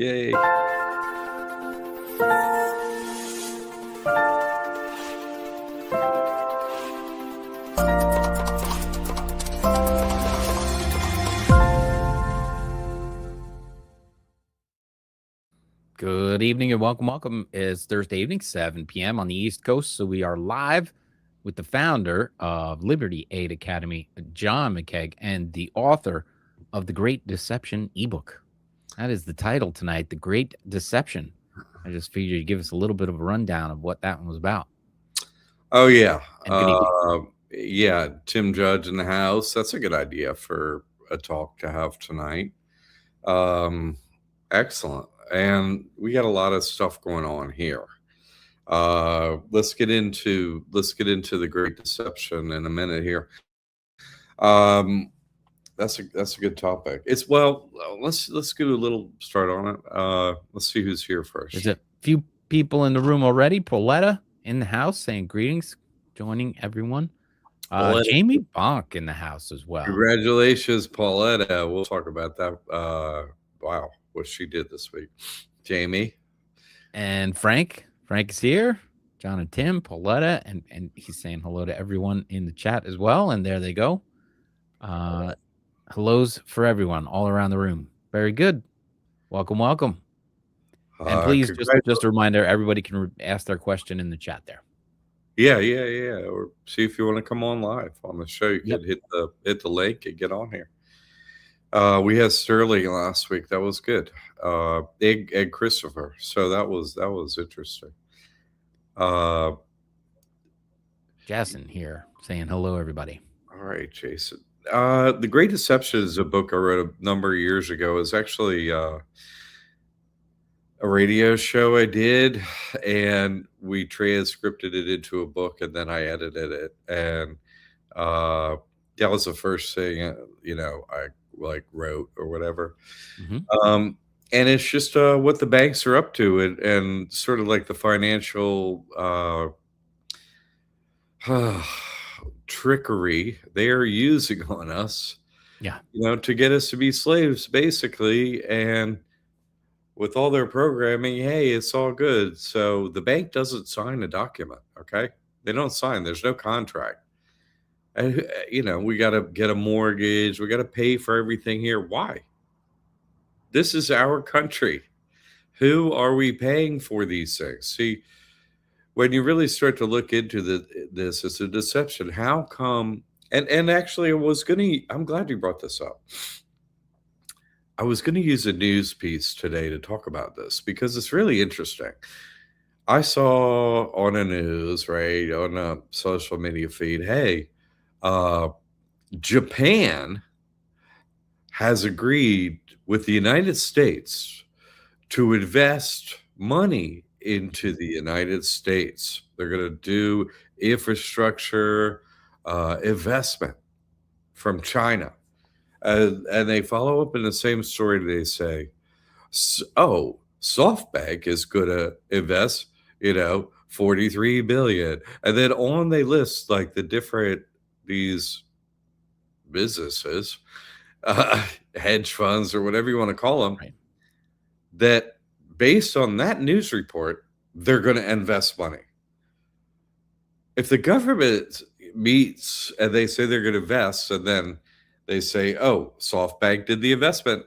Yay. Good evening and welcome. It's Thursday evening, 7 p.m. on the East Coast. So we are live with the founder of Liberty Aid Academy, John McCaig, and the author of The Great Deception ebook. That is the title tonight, The Great Deception. I just figured you'd give us a little bit of a rundown of what that one was about. Oh, yeah. And good evening. Yeah, Tim Judge in the house. That's a good idea for a talk to have tonight. Excellent. And we got a lot of stuff going on here. Let's get into the Great Deception in a minute here. That's a good topic. Let's do a little start on it. Let's see who's here first. There's a few people in the room already. Pauletta in the house saying greetings, joining everyone. Jamie Bonk in the house as well. Congratulations, Pauletta. We'll talk about that. Wow, what she did this week. Jamie. And Frank is here. John and Tim, Pauletta, and he's saying hello to everyone in the chat as well. And there they go. Hellos for everyone all around the room. Very good. Welcome. And please, just a reminder, everybody can ask their question in the chat there. Yeah. Or see if you want to come on live on the show. You can hit the link and get on here. We had Sterling last week. That was good. And Christopher. So that was interesting. Jason here saying hello, everybody. All right, Jason. The Great Deception is a book I wrote a number of years ago. It's actually a radio show I did, and we transcripted it into a book, and then I edited it. And that was the first thing, I wrote or whatever. Mm-hmm. And it's just what the banks are up to, and sort of like the financial trickery they are using on us. Yeah. To get us to be slaves, basically. And with all their programming, hey, it's all good. So the bank doesn't sign a document, okay? They don't sign. There's no contract. And, we got to get a mortgage. We got to pay for everything here. Why? This is our country. Who are we paying for these things? See, when you really start to look into this, it's a deception. How come? And actually, I'm glad you brought this up. I was going to use a news piece today to talk about this because it's really interesting. I saw on a news, right, on a social media feed, hey, Japan has agreed with the United States to invest money into the United States. They're going to do infrastructure investment from China. And they follow up in the same story. They say, SoftBank is going to invest, $43 billion. And then they list like these businesses, hedge funds or whatever you want to call them, right, that based on that news report, they're going to invest money. If the government meets and they say they're going to invest, and then they say, SoftBank did the investment.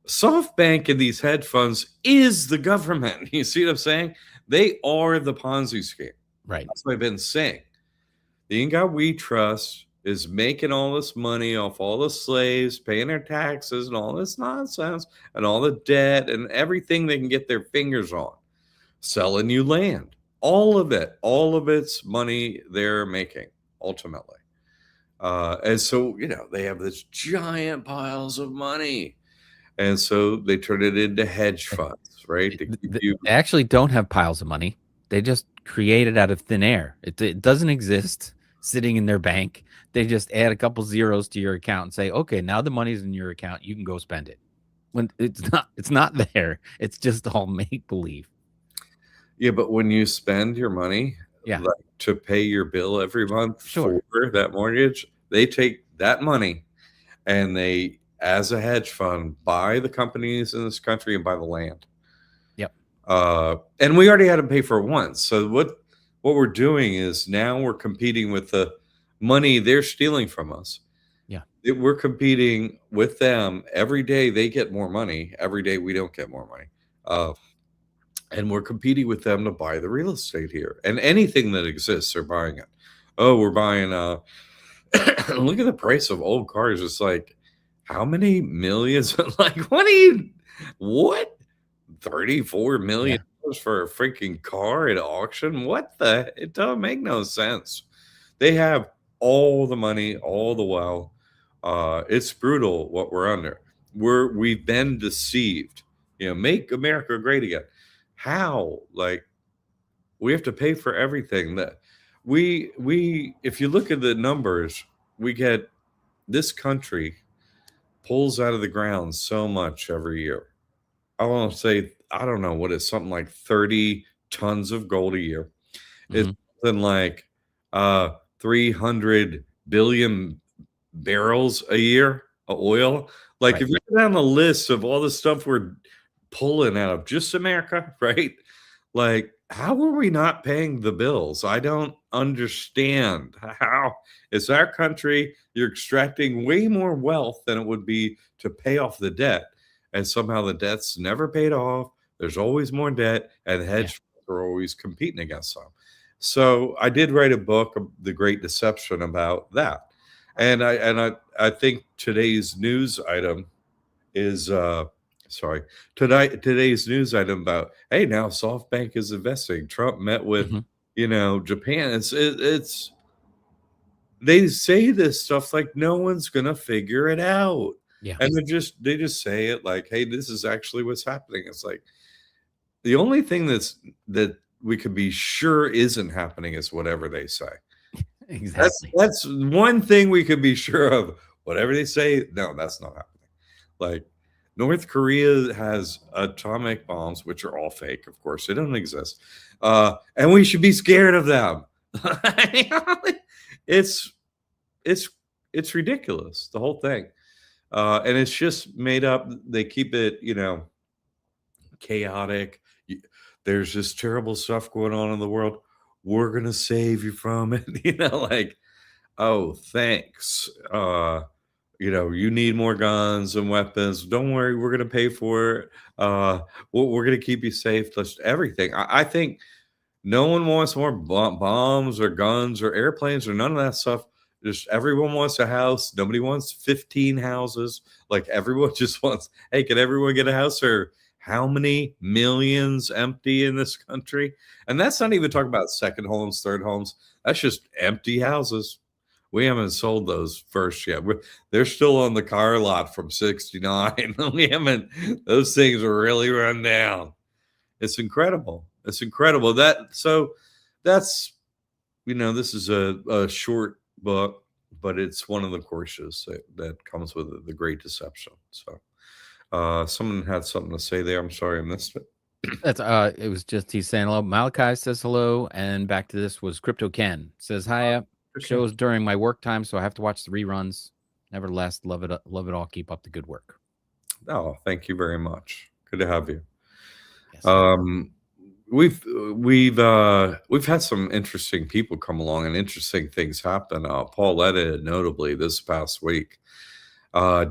SoftBank and these hedge funds is the government. You see what I'm saying? They are the Ponzi scheme. Right. That's what I've been saying. The guy we trust is making all this money off all the slaves, paying their taxes and all this nonsense and all the debt and everything they can get their fingers on, selling you land. All of it's money they're making ultimately. And so, they have this giant piles of money. And so they turn it into hedge funds, right? They actually don't have piles of money. They just create it out of thin air. It doesn't exist sitting in their bank. They just add a couple zeros to your account and say, okay, now the money's in your account. You can go spend it. When it's not there. It's just all make believe. Yeah, but when you spend your money to pay your bill every month for that mortgage, they take that money and they as a hedge fund buy the companies in this country and buy the land. Yep. And we already had to pay for it once. So what we're doing is now we're competing with the money they're stealing from us. Yeah. We're competing with them every day. They get more money. Every day we don't get more money. And we're competing with them to buy the real estate here. And anything that exists, they're buying it. Oh, we're buying look at the price of old cars. It's like, how many millions? Like, what? $34 million for a freaking car at auction? What the? It doesn't make no sense. They have all the money, all the while. It's brutal what we're under. We've been deceived. Make America great again. How? Like, we have to pay for everything. That we if you look at the numbers, we get this country pulls out of the ground so much every year. I want to say, I don't know what it's something like 30 tons of gold a year. It's something like 300 billion barrels a year of oil. Like, if you go down the list of all the stuff we're pulling out of just America, right? Like, how are we not paying the bills? I don't understand how. It's our country. You're extracting way more wealth than it would be to pay off the debt. And somehow the debt's never paid off. There's always more debt, and hedge funds are always competing against them. So I did write a book, The Great Deception, about that. And I think today's news item is today's news item about, hey, now SoftBank is investing. Trump met with Japan. It's they say this stuff like no one's gonna figure it out. Yeah. And they just say it like, hey, this is actually what's happening. It's like the only thing that we could be sure isn't happening is whatever they say. Exactly. That's one thing we could be sure of. Whatever they say, no, that's not happening. Like, North Korea has atomic bombs, which are all fake, of course. They don't exist. And we should be scared of them. It's ridiculous, the whole thing. And it's just made up. They keep it, chaotic. There's this terrible stuff going on in the world. We're going to save you from it. Like, oh, thanks. You need more guns and weapons. Don't worry, we're going to pay for it. We're going to keep you safe. Just everything. I think no one wants more bombs or guns or airplanes or none of that stuff. Just everyone wants a house. Nobody wants 15 houses. Like, everyone just wants, hey, can everyone get a house? Or how many millions empty in this country? And that's not even talking about second homes, third homes. That's just empty houses. We haven't sold those first yet. They're still on the car lot from 69. Those things are really run down. It's incredible. It's incredible. That's, this is a short book, but it's one of the courses that comes with it, The Great Deception. So someone had something to say there. I'm sorry I missed it. That's it was just he's saying hello. Malachi says hello, and back to this was Crypto Ken says hi. Shows during my work time, so I have to watch the reruns. Nevertheless, love it all. Keep up the good work. Oh, thank you very much. Good to have you. Yes. We've had some interesting people come along and interesting things happen. Pauletta, notably this past week,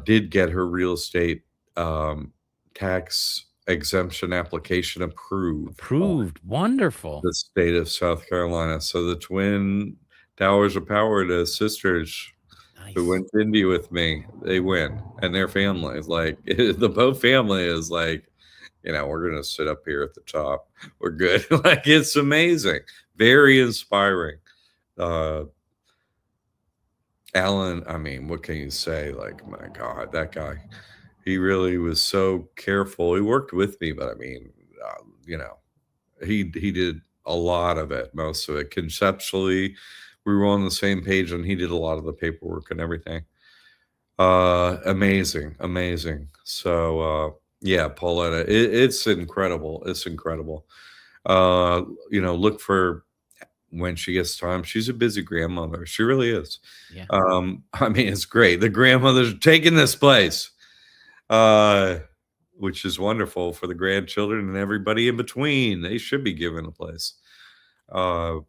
did get her real estate tax exemption application approved. Wonderful. The state of South Carolina. So the Twin Towers of Power, the sisters who went to India with me, they win, and their families. Like, the Pope family is like, we're going to sit up here at the top. We're good. Like, it's amazing. Very inspiring. Alan, I mean, what can you say? Like, my God, that guy, he really was so careful. He worked with me, but I mean, he did a lot of it, most of it. Conceptually, we were on the same page, and he did a lot of the paperwork and everything. Amazing. So, yeah, Pauletta, it's incredible. It's incredible. Look for when she gets time. She's a busy grandmother. She really is. Yeah. I mean, it's great. The grandmothers are taking this place. uh, which is wonderful for the grandchildren and everybody in between. They should be given a place. But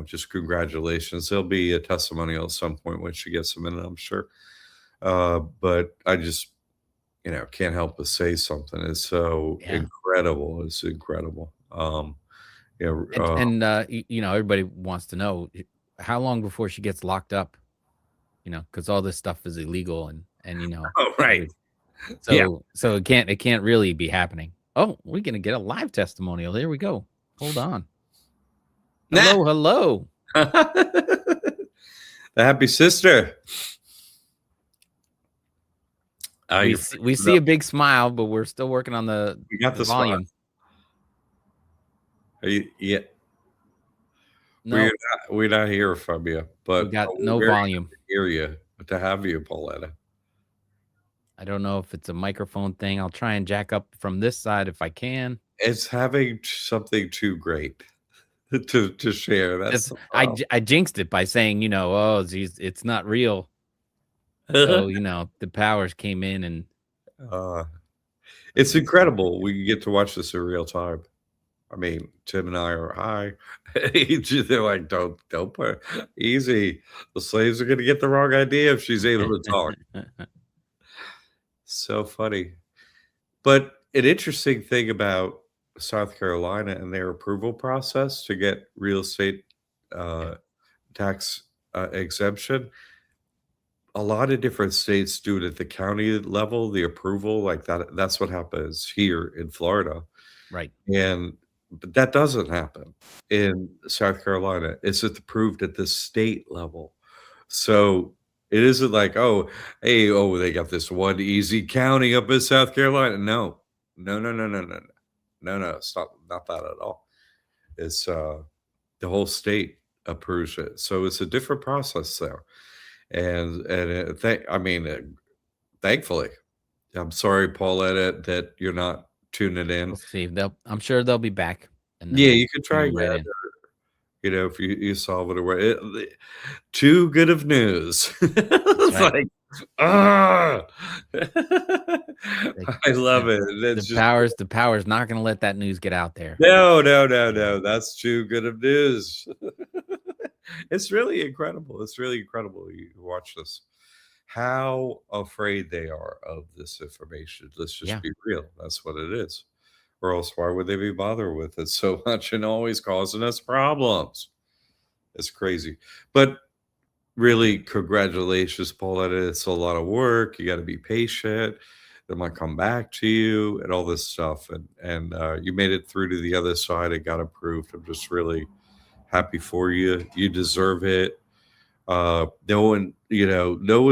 just congratulations. There'll be a testimonial at some point when she gets them in, I'm sure. But I just, can't help but say something. It's so Yeah. incredible. It's incredible. Yeah, Everybody wants to know how long before she gets locked up, because all this stuff is illegal oh, right. every- Yeah. so it can't really be happening. Oh, we're gonna get a live testimonial. Here we go. Hold on. Nah. Hello. The happy sister. We see a big smile, but we're still working on the We got the volume. Yeah. No, We're not here from you, but we got we're no very volume. happy to hear you, to have you, Pauletta. I don't know if it's a microphone thing. I'll try and jack up from this side if I can. It's having something too great to share. That's the problem. I jinxed it by saying, oh, geez, it's not real. So, the powers came in and It's incredible. We get to watch this in real time. I mean, Tim and I are high. They're like, don't put easy. The slaves are going to get the wrong idea if she's able to talk. So funny. But an interesting thing about South Carolina and their approval process to get real estate tax exemption, a lot of different states do it at the county level, the approval, like that. That's what happens here in Florida. right. But that doesn't happen in South Carolina. It's approved at the state level. So it isn't like, oh, hey, they got this one easy county up in South Carolina. No, no, no, no, no, no, no, no, no. It's not that at all. It's the whole state approves it. So it's a different process there. Thankfully, I'm sorry, Paulette, that you're not tuning in. We'll see. I'm sure they'll be back. And Yeah, you could try right again. in. If you solve it away. Too good of news. It's right. like, I love it. The power's not going to let that news get out there. No. That's too good of news. It's really incredible. It's really incredible. You watch this. How afraid they are of this information. Let's just be real. That's what it is. Or else why would they be bothered with it so much and always causing us problems? It's crazy. But really, congratulations, Pauletta. It's a lot of work. You got to be patient. They might come back to you and all this stuff. And you made it through to the other side. It got approved. I'm just really happy for you. You deserve it. No one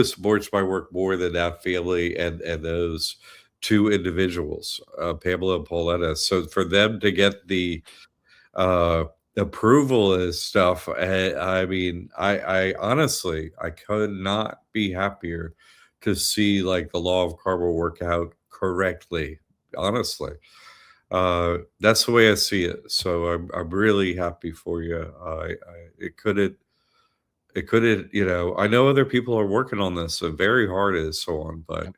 supports my work more than that family and those two individuals, Pamela and Pauletta. So for them to get the approval and stuff, I honestly, I could not be happier to see like the law of karma work out correctly. Honestly, that's the way I see it. So I'm really happy for you. It couldn't. I know other people are working on this very hard and so on, but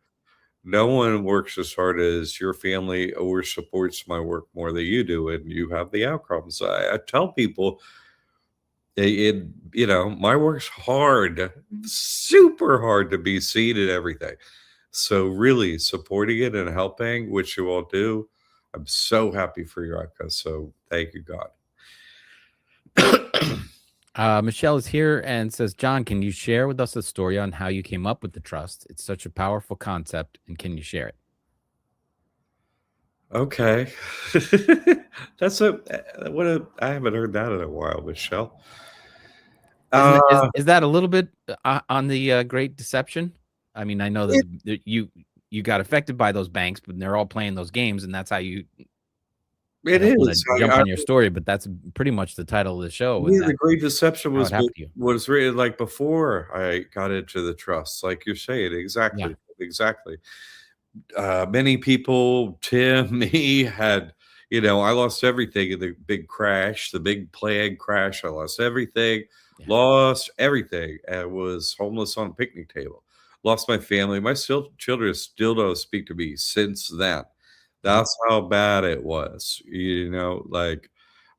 no one works as hard as your family or supports my work more than you do, and you have the outcomes. I tell people, my work's hard, super hard to be seen and everything. So really supporting it and helping, which you all do, I'm so happy for your outcome. So thank you, God. Michelle is here and says, John, can you share with us a story on how you came up with the trust? It's such a powerful concept, and can you share it? Okay. I haven't heard that in a while, Michelle. Is that a little bit on the Great Deception? I mean, I know that you got affected by those banks, but they're all playing those games, and that's how you. It is. Jump on your story, but that's pretty much the title of the show. Yeah, the Great Deception was written like before I got into the trust, like you're saying. Exactly. Many people, Tim, me, had, I lost everything in the big crash, the big plane crash. I lost everything, and was homeless on a picnic table. lost my family. My children still don't speak to me since then. That's how bad it was, like,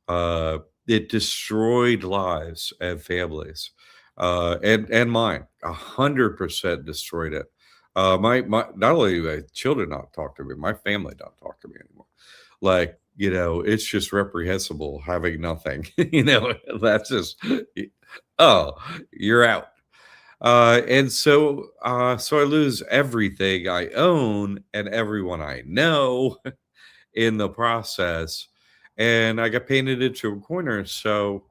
uh, it destroyed lives and families, and mine, 100% destroyed it. My not only do my children not talk to me, my family don't talk to me anymore. Like, it's just reprehensible having nothing, that's just, oh, you're out. So I lose everything I own and everyone I know in the process, and I got painted into a corner. So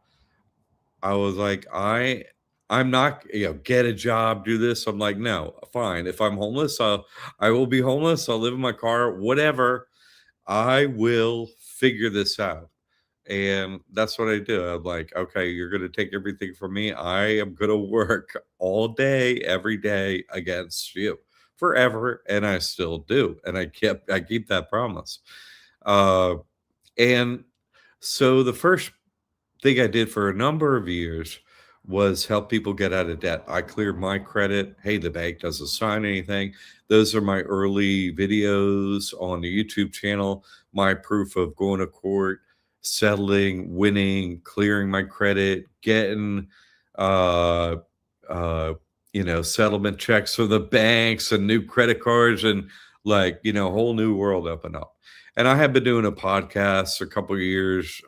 I was like, I'm not, get a job, do this. I'm like, no, fine. If I'm homeless, I will be homeless. I'll live in my car, whatever. I will figure this out. And that's what I do. I'm like, okay, you're going to take everything from me. I am going to work all day, every day against you forever. And I still do. And I keep that promise. Uh, and so the first thing I did for a number of years was help people get out of debt. I cleared my credit. Hey, the bank doesn't sign anything. Those are my early videos on the YouTube channel, my proof of going to court, settling, winning, clearing my credit, getting uh settlement checks for the banks and new credit cards, and like, a whole new world opened up. And I have been doing a podcast a couple of years,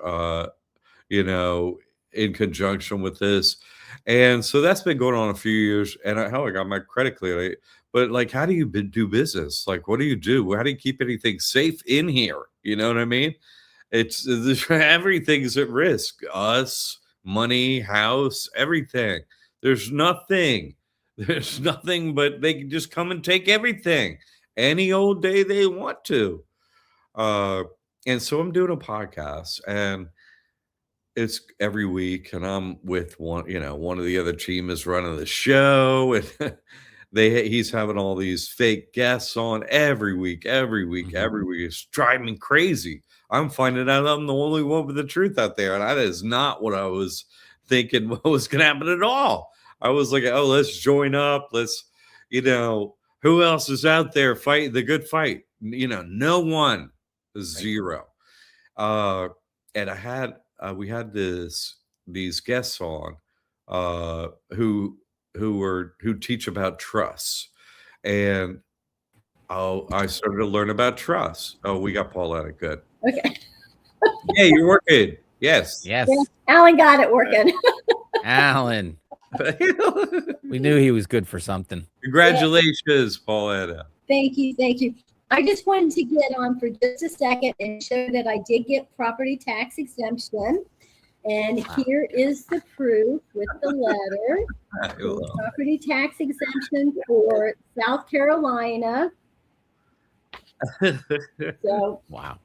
you know, in conjunction with this. And so that's been going on a few years. And I got my credit clear. But like, how do you do business? Like, what do you do? How do you keep anything safe in here? You know what I mean? Everything's at risk. Us, money, house, everything. There's nothing. There's nothing, but they can just come and take everything any old day they want to. Uh, and so I'm doing a podcast, and it's every week, and I'm with one of the other team is running the show, and he's having all these fake guests on every week, every week, every week. It's driving me crazy. I'm finding out I'm the only one with the truth out there, and that is not what I was thinking what was going to happen at all. I was like, oh, let's join up. Who else is out there fighting the good fight? No one, zero. And we had these guests on, who teach about trust, and I started to learn about trust. Oh, we got Pauletta. Good. Okay. Yeah, you're working. Yes. Yes. Yeah, Alan got it working. Alan. We knew he was good for something. Congratulations, Pauletta. Thank you. Thank you. I just wanted to get on for just a second and show that I did get property tax exemption. And here is the proof with the letter. Property tax exemption for South Carolina. So wow.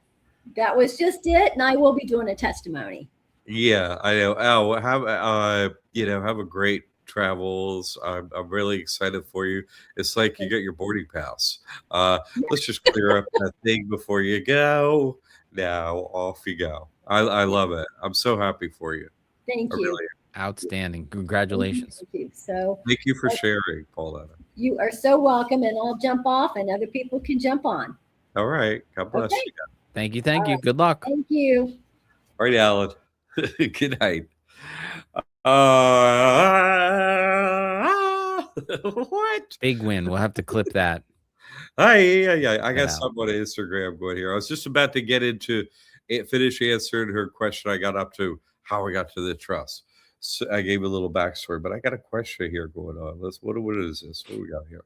That was just it. And I will be doing a testimony. Yeah, I know. Oh, have a great travels. I'm really excited for you. It's like you get your boarding pass. Let's just clear up that thing before you go. Now off you go. I love it. I'm so happy for you. Thank you. Really Outstanding. Congratulations. Thank you. So thank you for sharing, Pauletta. You are so welcome, and I'll jump off and other people can jump on. All right. God bless you. Thank you. Thank you. Good luck. Thank you. All right, Alan. Good night. What? Big win. We'll have to clip that. Yeah. I got someone on Instagram going here. I was just about to get into it, finish answering her question. I got up to how I got to the trust. So I gave a little backstory, but I got a question here going on. What is this? What do we got here?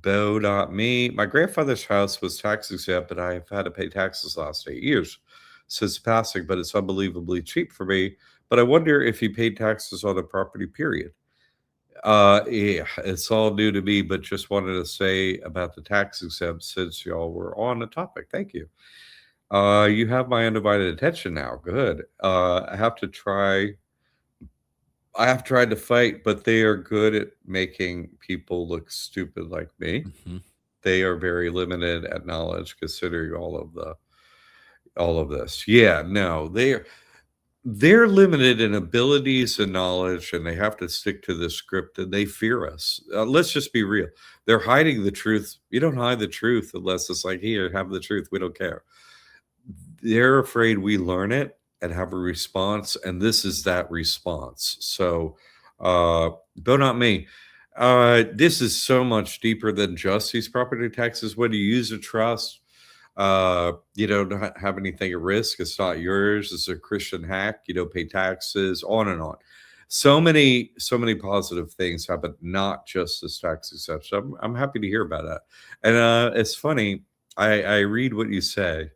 Bo, not me. My grandfather's house was tax exempt, and I've had to pay taxes the last 8 years since passing, but it's unbelievably cheap for me. But I wonder if he paid taxes on the property, period. Yeah, it's all new to me, but just wanted to say about the tax exempt since y'all were on the topic. Thank you. You have my undivided attention now. Good. I have tried to fight, but they are good at making people look stupid like me. They are very limited at knowledge considering all of this. Yeah, no, they're limited in abilities and knowledge, and they have to stick to the script, and they fear us. Let's just be real. They're hiding the truth. You don't hide the truth unless it's like, here, have the truth. We don't care. They're afraid we learn it and have a response, and this is that response. So, but not me. This is so much deeper than just these property taxes. When you use a trust, you don't have anything at risk. It's not yours. It's a Christian hack. You don't pay taxes, on and on. So many positive things happen, not just this tax exception. I'm happy to hear about that. And it's funny. I read what you say.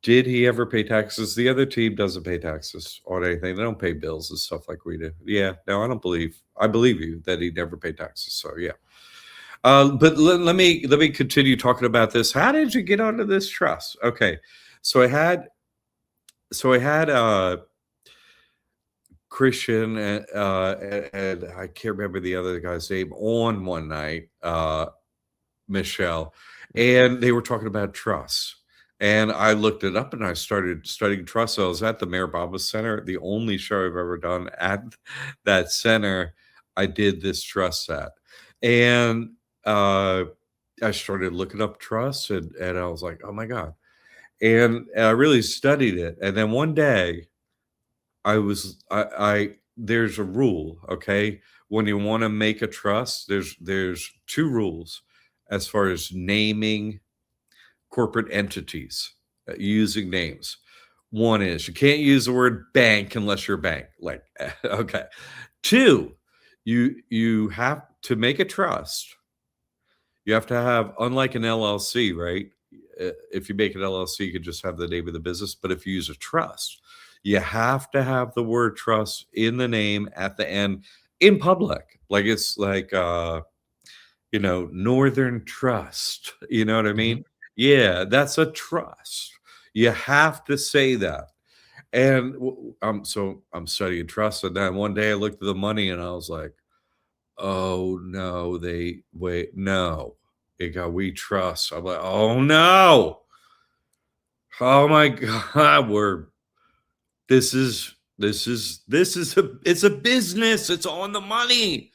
Did he ever pay taxes? The other team doesn't pay taxes on anything. They don't pay bills and stuff like we do. Yeah, no, I don't believe. I believe you that he never paid taxes. So yeah. But let me continue talking about this. How did you get onto this trust? Okay, so I had Christian and I can't remember the other guy's name on one night, Michelle, and they were talking about trust. And I looked it up and I started studying trust. So I was at the Mayor Baba Center, the only show I've ever done at that center. I did this trust at, and I started looking up trust, and I was like, oh my God. And I really studied it. And then one day there's a rule, okay? When you want to make a trust, there's two rules as far as naming corporate entities, using names. One is you can't use the word bank unless you're a bank. Like, okay. Two, you have to make a trust. You have to have, unlike an LLC, right? If you make an LLC, you can just have the name of the business. But if you use a trust, you have to have the word trust in the name at the end in public. Like it's like, Northern Trust. You know what I mean? Yeah, that's a trust. You have to say that. And I'm studying trust. And then one day I looked at the money and I was like, oh no, no. It got we trust. I'm like, oh no. Oh my God, it's a business. It's on the money.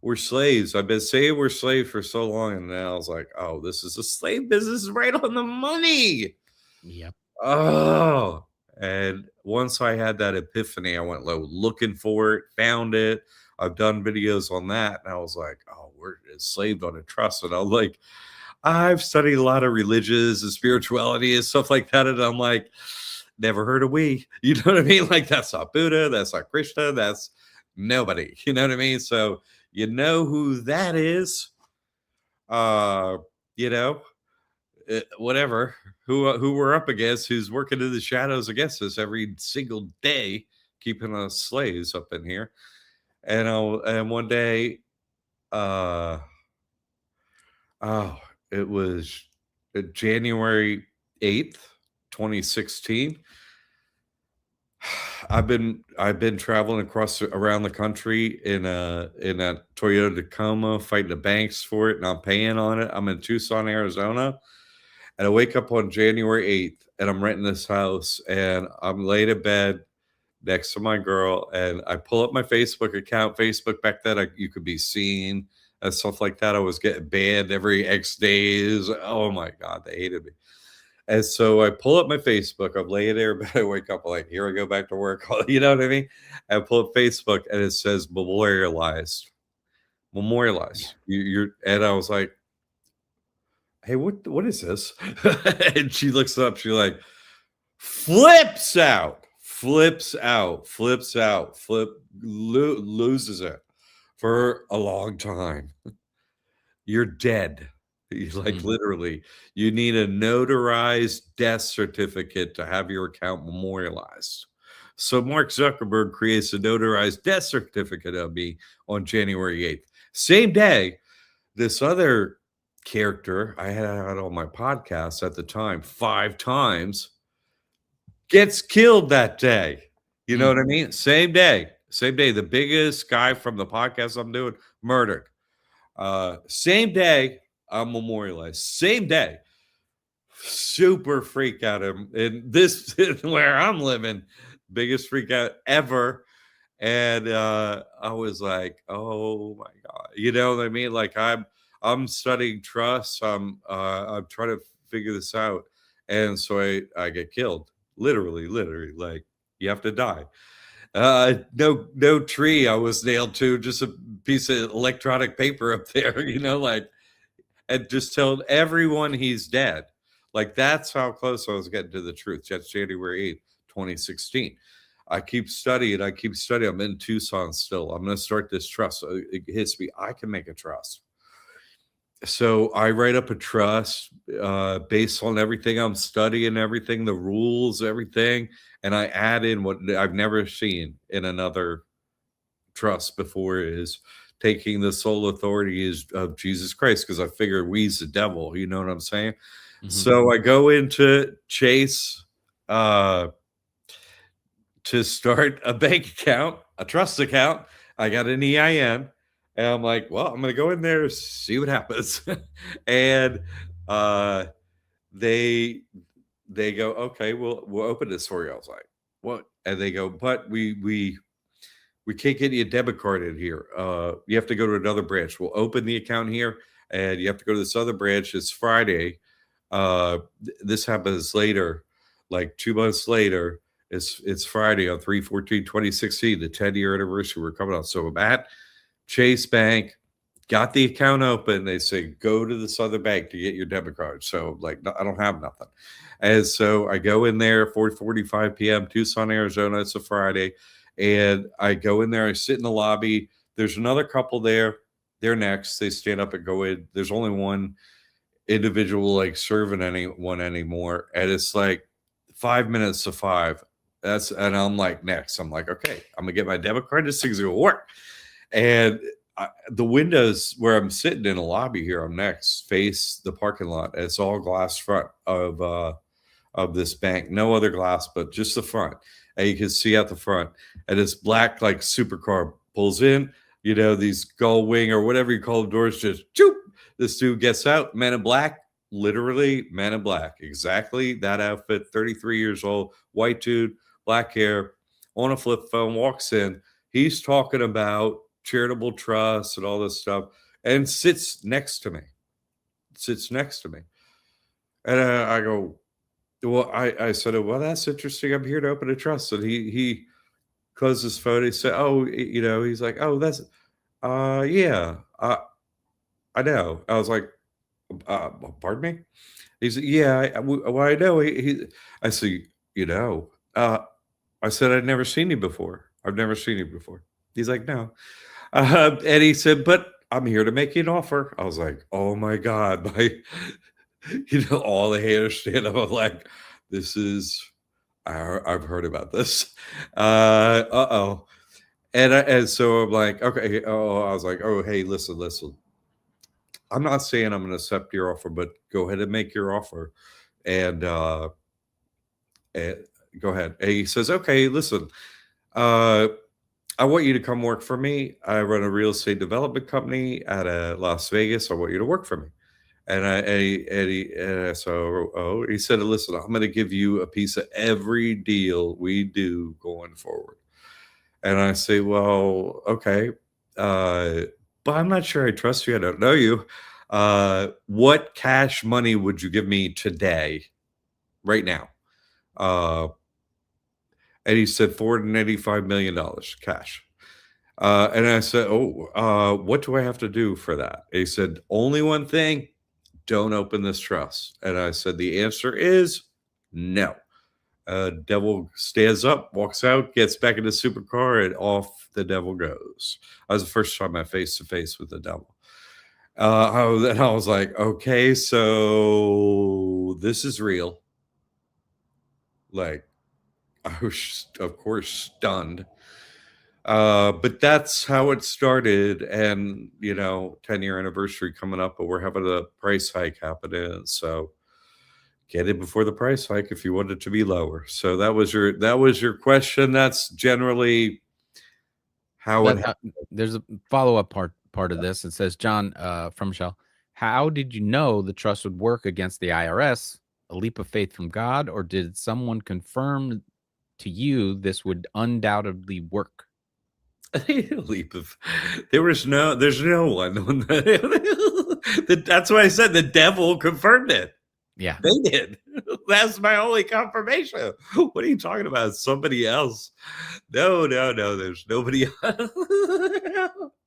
We're slaves. I've been saying we're slaves for so long, and now I was like, oh, this is a slave business right on the money. Yep. Oh, and once I had that epiphany, I went looking for it, found it. I've done videos on that, and I was like, oh, we're enslaved on a trust. And I'm like, I've studied a lot of religions and spirituality and stuff like that, and I'm like, never heard of we. You know what I mean? Like, that's not Buddha, that's not Krishna, that's nobody. You know what I mean? So you know who that is. Whatever, who we're up against, who's working in the shadows against us every single day, keeping us slaves up in here. And one day, it was January 8th, 2016. I've been traveling around the country in a Toyota Tacoma, fighting the banks for it, not paying on it. I'm in Tucson, Arizona, and I wake up on January 8th, and I'm renting this house, and I'm laid in bed next to my girl, and I pull up my Facebook account. Facebook back then, you could be seen and stuff like that. I was getting banned every X days. Oh my God, they hated me. And so I pull up my Facebook. I'm laying there, but I wake up like, here I go back to work. You know what I mean? I pull up Facebook and it says memorialized. And I was like, hey, what is this? And she looks up. She's like, flips out, loses it for a long time. You're dead. Like literally, you need a notarized death certificate to have your account memorialized. So Mark Zuckerberg creates a notarized death certificate of me on January 8th. Same day, this other character I had on my podcast at the time 5 times gets killed that day. You know what I mean? Same day. The biggest guy from the podcast I'm doing, murdered. Same day, I'm memorialized. Same day. Super freak out him. And this where I'm living, biggest freak out ever. And I was like, oh my God. You know what I mean? Like I'm studying trust. I'm trying to figure this out. And so I get killed. Literally, like you have to die. No tree I was nailed to, just a piece of electronic paper up there, you know, like, and just told everyone he's dead. Like that's how close I was getting to the truth. That's January 8th, 2016. I keep studying. I'm in Tucson still. I'm going to start this trust. So it hits me. I can make a trust. So I write up a trust based on everything I'm studying, everything, the rules, everything. And I add in what I've never seen in another trust before is taking the sole authority of Jesus Christ, because I figured we's the devil. You know what I'm saying? Mm-hmm. So I go into Chase to start a bank account, a trust account. I got an EIN. And I'm like, well, I'm going to go in there, see what happens. And they go, okay, we'll open this for you. I was like, what? And they go, but we can't get you a debit card in here. You have to go to another branch. We'll open the account here, and you have to go to this other branch. It's Friday. This happens later, like 2 months later. It's Friday on 3/14/2016, the 10-year anniversary we're coming on. So I'm at Chase Bank, got the account open. They say, go to this other bank to get your debit card. So like, no, I don't have nothing. And so I go in there, 4:45 p.m., Tucson, Arizona. It's a Friday. And I go in there, I sit in the lobby. There's another couple there. They're next. They stand up and go in. There's only one individual like serving anyone anymore. And it's like 5 minutes to 5. And I'm like, next. I'm like, okay, I'm gonna get my debit card. This thing's gonna work. And the windows where I'm sitting in a lobby here, I'm next, face the parking lot. It's all glass front of this bank. No other glass, but just the front. And you can see out the front. And this black like supercar pulls in. You know, these gull wing or whatever you call the doors, just choop. This dude gets out, Man in Black, literally Man in Black. Exactly that outfit, 33 years old, white dude, black hair, on a flip phone, walks in. He's talking about charitable trust and all this stuff, and sits next to me. And I go, well, I said, well, that's interesting. I'm here to open a trust. And he closed his phone. He said, oh, you know, he's like, oh, that's, yeah, I know. I was like, pardon me? He said, yeah, well, I know. I said, you know, I said, I'd never seen you before. I've never seen you before. He's like, no. And he said, but I'm here to make you an offer. I was like, oh my God, all the hairs stand up. I'm like, this is, I've heard about this. Uh-oh. And so I'm like, okay. Oh, I was like, oh, hey, listen. I'm not saying I'm going to accept your offer, but go ahead and make your offer. And go ahead. And he says, okay, listen, I want you to come work for me. I run a real estate development company out of Las Vegas. I want you to work for me. And he said, listen, I'm going to give you a piece of every deal we do going forward. And I say, well, okay. But I'm not sure I trust you. I don't know you. What cash money would you give me today, right now? And he said $485 million cash. And I said, what do I have to do for that? And he said, only one thing, don't open this trust. And I said, the answer is no. Devil stands up, walks out, gets back in the supercar, and off the devil goes. That was the first time I face to face with the devil. I was like, okay, so this is real. Like, I was, of course, stunned. But that's how it started. And, 10-year anniversary coming up, but we're having a price hike happening. So get it before the price hike if you want it to be lower. So that was your question. That's generally how it happened. There's a follow-up part of this. It says, John, from Michelle, how did you know the trust would work against the IRS? A leap of faith from God, or did someone confirm to you this would undoubtedly work? Leap of there's no one on that's why I said the devil confirmed it. Yeah. They did. That's my only confirmation. What are you talking about? Somebody else? No. There's nobody else.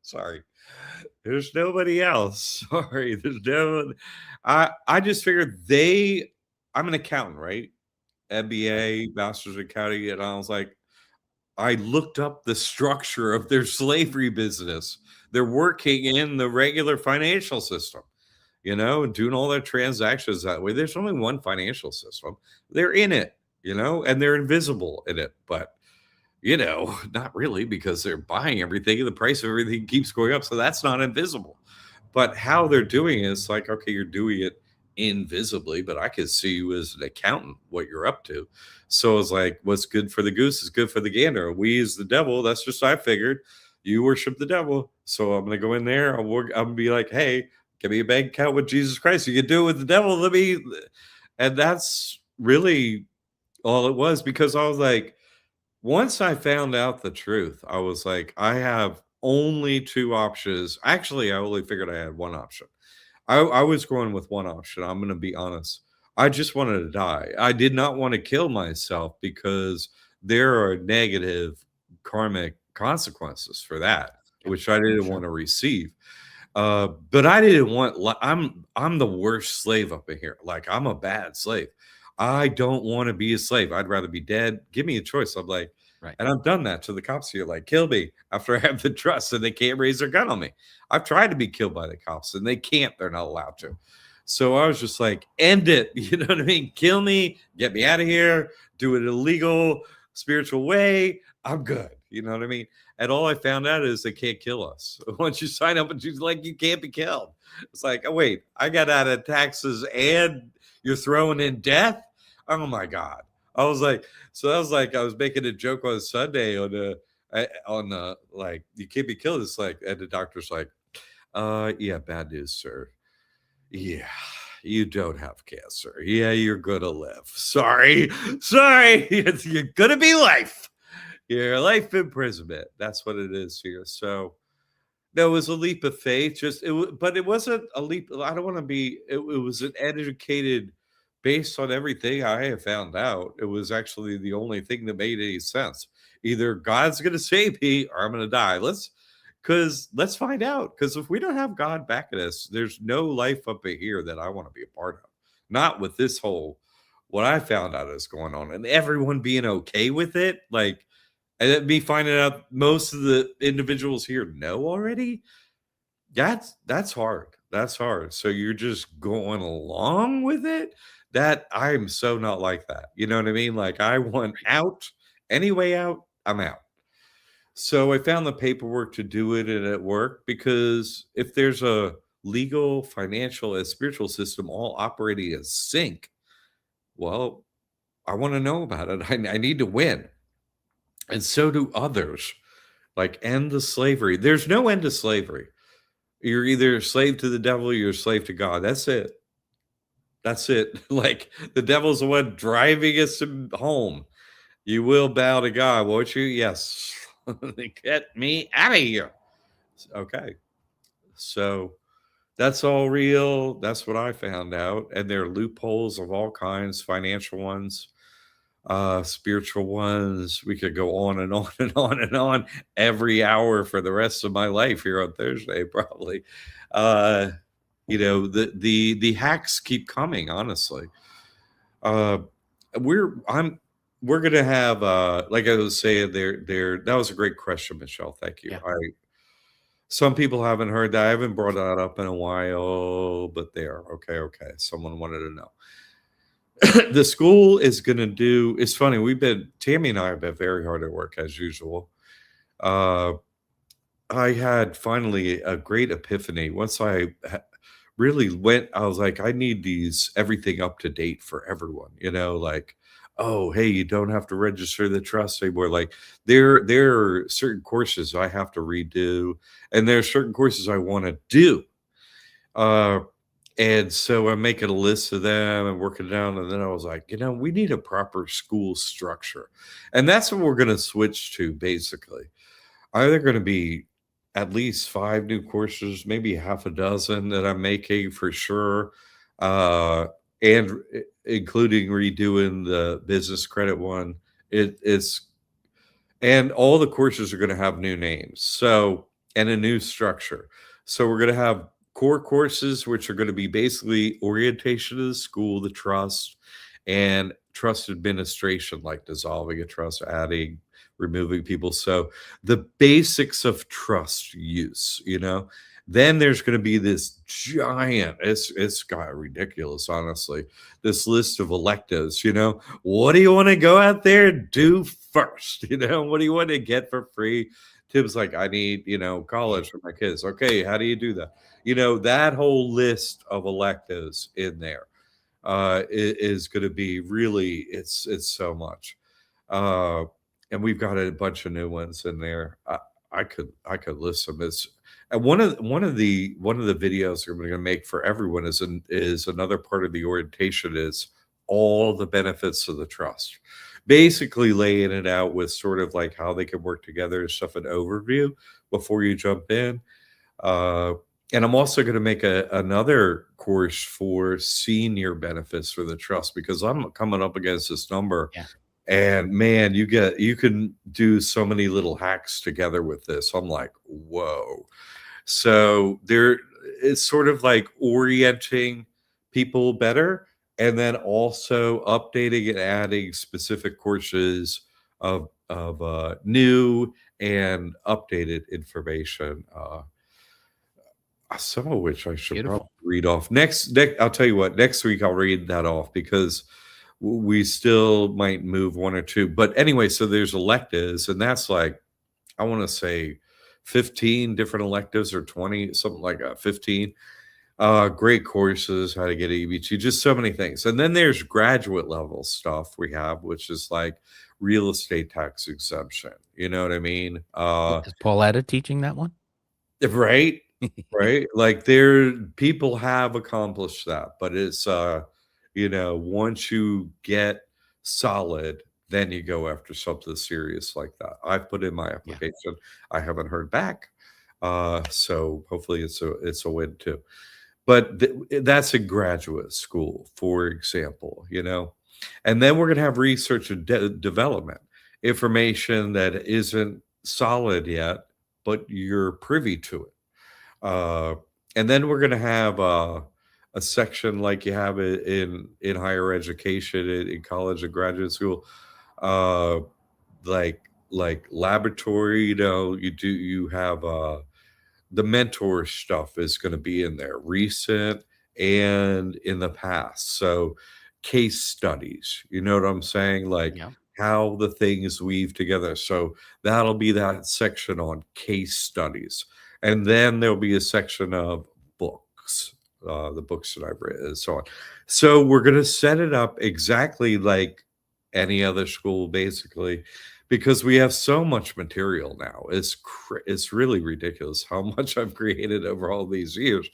Sorry. There's nobody else. Sorry. There's no. I just figured I'm an accountant, right? MBA, master's in accounting, and I was like, I looked up the structure of their slavery business. They're working in the regular financial system, and doing all their transactions that way. There's only one financial system. They're in it, and they're invisible in it. But, not really because they're buying everything and the price of everything keeps going up. So that's not invisible. But how they're doing it is like, okay, you're doing it invisibly, but I can see you as an accountant, what you're up to. So it's like, what's good for the goose is good for the gander. We as the devil, that's just I figured. You worship the devil. So I'm going to go in there. I'm going to be like, hey, give me a bank account with Jesus Christ. You can do it with the devil. And that's really all it was, because I was like, once I found out the truth, I was like, I have only two options. Actually, I only figured I had one option. I was going with one option. I'm going to be honest. I just wanted to die. I did not want to kill myself because there are negative karmic consequences for that, Yeah, which I didn't sure. want to receive. But I didn't want. I'm the worst slave up in here. Like, I'm a bad slave. I don't want to be a slave. I'd rather be dead. Give me a choice. I'm like, Right. and I've done that to the cops here. Like, kill me after I have the trust, and they can't raise their gun on me. I've tried to be killed by the cops, and they can't. They're not allowed to. So I was just like, end it. You know what I mean? Kill me. Get me out of here. Do it illegal, spiritual way. I'm good. You know what I mean? And all I found out is they can't kill us. Once you sign up and she's like, you can't be killed. It's like, oh, wait, I got out of taxes and you're throwing in death? Oh my God. I was like, I was making a joke on Sunday on like, you can't be killed. It's like, and the doctor's like, yeah, bad news, sir. Yeah, you don't have cancer. Yeah, you're gonna live. Sorry. You're gonna be life. Your life imprisonment. That's what it is here. So no, it was a leap of faith. But it wasn't a leap. I don't want to be. It was an educated, based on everything I have found out. It was actually the only thing that made any sense. Either God's going to save me, or I'm going to die. Let's find out. Because if we don't have God backing us, there's no life up here that I want to be a part of. Not with this whole what I found out is going on, and everyone being okay with it. Like, and then me finding out most of the individuals here know already. That's hard. That's hard. So you're just going along with it. That I'm so not like that. You know what I mean? Like, I want out. Any way out, I'm out. So I found the paperwork to do it, and it worked, because if there's a legal, financial, and spiritual system all operating in sync, well, I want to know about it. I need to win. And so do others. Like, end the slavery. There's no end to slavery. You're either a slave to the devil or you're a slave to God. That's it. That's it. Like, the devil's the one driving us home. You will bow to God, won't you? Yes. Get me out of here. Okay. So that's all real. That's what I found out. And there are loopholes of all kinds, financial ones, spiritual ones. We could go on and on and on and on every hour for the rest of my life here on Thursday, probably. The hacks keep coming, honestly. We're gonna have like I was saying, there that was a great question, Michelle. Thank you. Yeah. Some people haven't heard that. I haven't brought that up in a while, but there. Okay. Someone wanted to know. The school is going to do. It's funny. Tammy and I have been very hard at work as usual. I had finally a great epiphany once I really went. I was like, I need everything up to date for everyone. Like, oh, hey, you don't have to register the trust anymore. Like, there are certain courses I have to redo, and there are certain courses I want to do. And so I'm making a list of them and working down. And then I was like, we need a proper school structure. And that's what we're going to switch to basically. Either going to be at least 5 new courses, maybe half a dozen that I'm making for sure. And including redoing the business credit one. It's and all the courses are going to have new names. So, and a new structure. So we're going to have core courses, which are going to be basically orientation to the school, the trust, and trust administration, like dissolving a trust, adding, removing people. So the basics of trust use, Then there's going to be this giant, it's got ridiculous, honestly, this list of electives, what do you want to go out there and do first? What do you want to get for free? Tim's like, I need, college for my kids. Okay, how do you do that? That whole list of electives in there is going to be really, it's so much. And we've got a bunch of new ones in there. I could list them. It's and one of the videos we're going to make for everyone is another part of the orientation is all the benefits of the trust, basically laying it out with sort of like how they can work together and stuff, an overview before you jump in. And I'm also going to make another course for senior benefits for the trust because I'm coming up against this number. Yeah. And man, you can do so many little hacks together with this. I'm like, whoa. So it's sort of like orienting people better and then also updating and adding specific courses of new and updated information. Some of which I should Beautiful. probably read off. Next, I'll tell you what, next week I'll read that off because we still might move one or two. But anyway, so there's electives, and that's like, I want to say 15 different electives or 20, something like that, 15. Great courses, how to get EBT, just so many things. And then there's graduate level stuff we have, which is like real estate tax exemption. You know what I mean? Is Pauletta teaching that one? Right. Right. Like people have accomplished that, but it's, once you get solid, then you go after something serious like that. I've put in my application. Yeah. I haven't heard back. So hopefully it's a win too. But that's a graduate school, for example, and then we're going to have research and development information that isn't solid yet, but you're privy to it. And then we're going to have a section like you have it in higher education, in college and graduate school, like laboratory. You have the mentor stuff is going to be in there, recent and in the past. So case studies, you know what I'm saying? Like how the things weave together. So that'll be that section on case studies. And then there'll be a section of books, the books that I've written and so on. So we're going to set it up exactly like any other school, basically, because we have so much material now. It's really ridiculous how much I've created over all these years,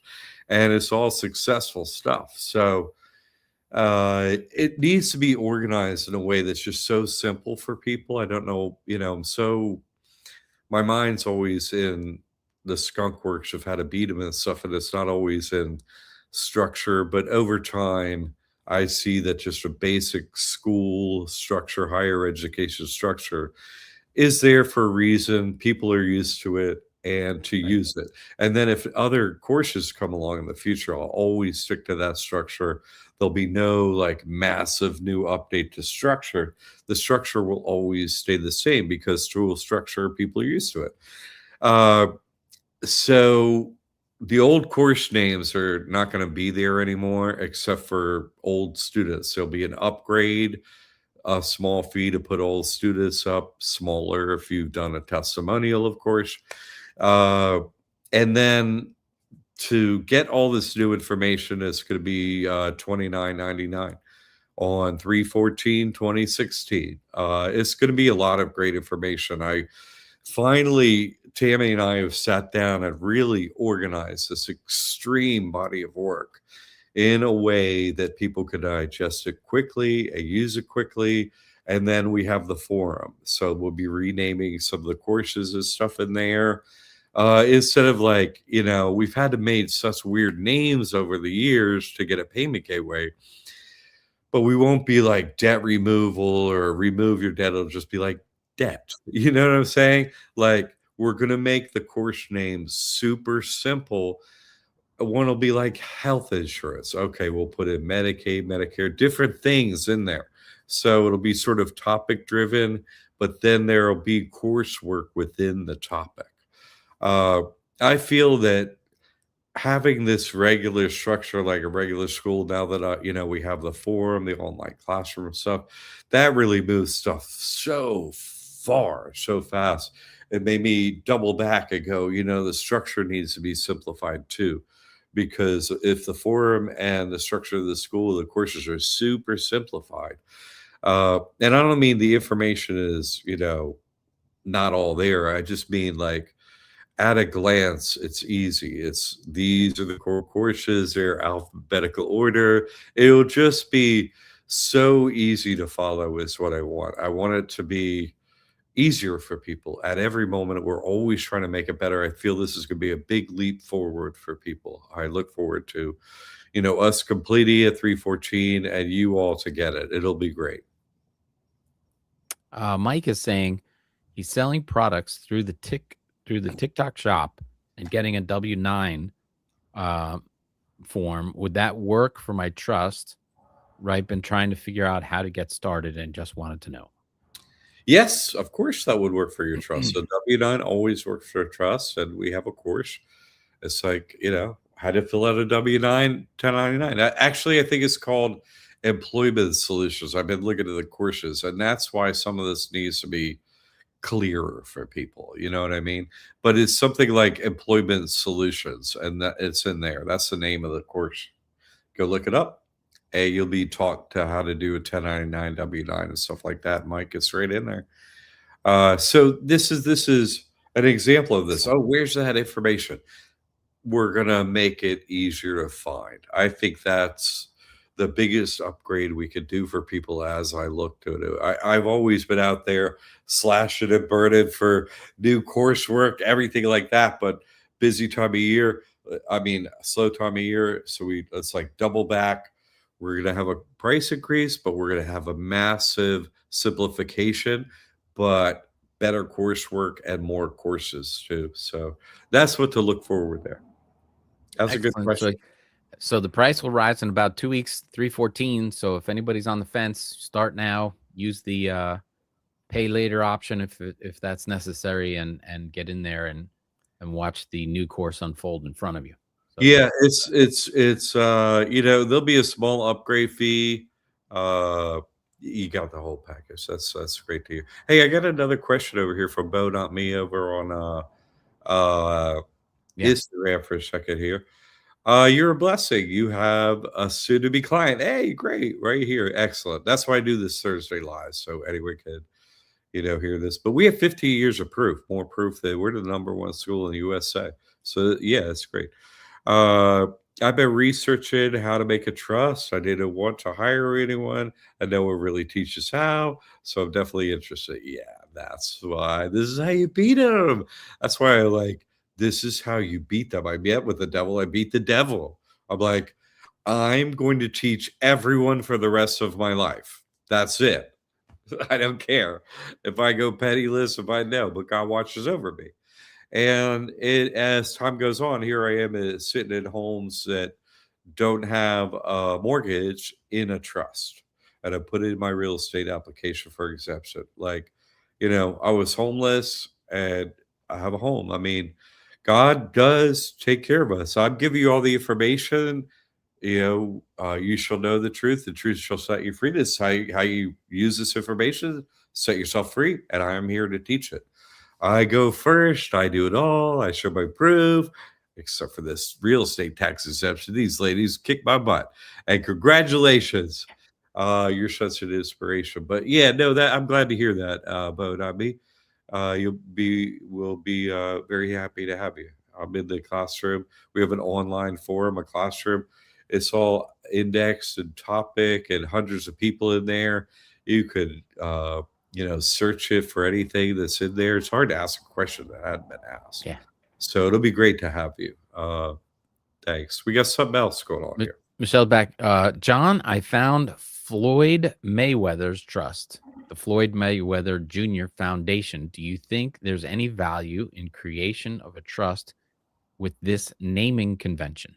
and it's all successful stuff. So it needs to be organized in a way that's just so simple for people. I don't know, my mind's always in the skunk works of how to beat them and stuff, and it's not always in structure. But over time, I see that just a basic school structure, higher education structure, is there for a reason. People are used to it and to use it. And then if other courses come along in the future, I'll always stick to that structure. There'll be no like massive new update to structure. The structure will always stay the same because school structure, people are used to it. So the old course names are not going to be there anymore, except for old students. There'll be an upgrade, a small fee to put old students up, smaller if you've done a testimonial, of course. And then to get all this new information, it's going to be $29.99 on 3/14/2016. It's going to be a lot of great information. Finally, Tammy and I have sat down and really organized this extreme body of work. in a way that people can digest it quickly and use it quickly. And then we have the forum. So we'll be renaming some of the courses and stuff in there. Instead of like, we've had to make such weird names over the years to get a payment gateway, but we won't be like debt removal or remove your debt. It'll just be like debt. You know what I'm saying? Like, we're going to make the course name super simple. One will be like health insurance. Okay, we'll put in Medicaid, Medicare, different things in there. So it'll be sort of topic driven, but then there'll be coursework within the topic. I feel that having this regular structure like a regular school, now that we have the forum, the online classroom stuff, that really moves stuff so far, so fast. It made me double back and go, the structure needs to be simplified too. Because if the forum and the structure of the school, the courses are super simplified. And I don't mean the information is, not all there. I just mean like at a glance, it's easy. These are the core courses, they're alphabetical order. It'll just be so easy to follow is what I want. I want it to be easier for people at every moment. We're always trying to make it better. I feel this is going to be a big leap forward for people. I look forward to, us completing at 314 and you all to get it. It'll be great. Mike is saying he's selling products through the TikTok shop and getting a W-9 form. Would that work for my trust? Right, been trying to figure out how to get started and just wanted to know. Yes, of course that would work for your trust. So W-9 always works for trust, and we have a course. It's like, how to fill out a W-9, 1099. Actually, I think it's called Employment Solutions. I've been looking at the courses, and that's why some of this needs to be clearer for people. You know what I mean? But it's something like Employment Solutions, and that it's in there. That's the name of the course. Go look it up. You'll be taught to how to do a 1099 W-9 and stuff like that. Mike, it's right in there. So this is an example of this. Oh, where's that information? We're gonna make it easier to find. I think that's the biggest upgrade we could do for people as I look to it. I've always been out there slashing and burning for new coursework, everything like that, but busy time of year. I mean, slow time of year. So let's like double back. We're going to have a price increase, but we're going to have a massive simplification, but better coursework and more courses too. So that's what to look forward there. That's a good question. So the price will rise in about 2 weeks, 314. So if anybody's on the fence, start now. Use the pay later option if that's necessary, and get in there and watch the new course unfold in front of you. So, yeah, it's there'll be a small upgrade fee. You got the whole package. That's great to hear. Hey, I got another question over here from Bo, not me, over on Instagram for a second here. You're a blessing. You have a soon-to-be client. Hey, great, right here. Excellent. That's why I do this Thursday live, so anyone could, hear this. But we have 15 years of proof, more proof that we're the #1 school in the USA. So yeah, it's great. I've been researching how to make a trust. I didn't want to hire anyone. I know it really teaches how, so I'm definitely interested. Yeah, that's why. This is how you beat them. That's why this is how you beat them. I met with the devil. I beat the devil. I'm like, I'm going to teach everyone for the rest of my life. That's it. I don't care if I go penniless, if I know, but God watches over me. And as time goes on, here I am sitting in homes that don't have a mortgage in a trust. And I put in my real estate application for exemption. I was homeless and I have a home. I mean, God does take care of us. I'm giving you all the information. You shall know the truth shall set you free. This is how you use this information, set yourself free, and I am here to teach it. I go first. I do it all. I show my proof, except for this real estate tax exemption. These ladies kick my butt. And congratulations. You're such an inspiration. But yeah, no, that I'm glad to hear that, Bo, not me. We'll be very happy to have you. I'm in the classroom. We have an online forum, a classroom. It's all indexed and topic and hundreds of people in there. You could, search it for anything that's in there. It's hard to ask a question that hadn't been asked. Yeah. So it'll be great to have you. Thanks. We got something else going on here. Michelle back. John, I found Floyd Mayweather's trust, the Floyd Mayweather Jr. Foundation. Do you think there's any value in creation of a trust with this naming convention?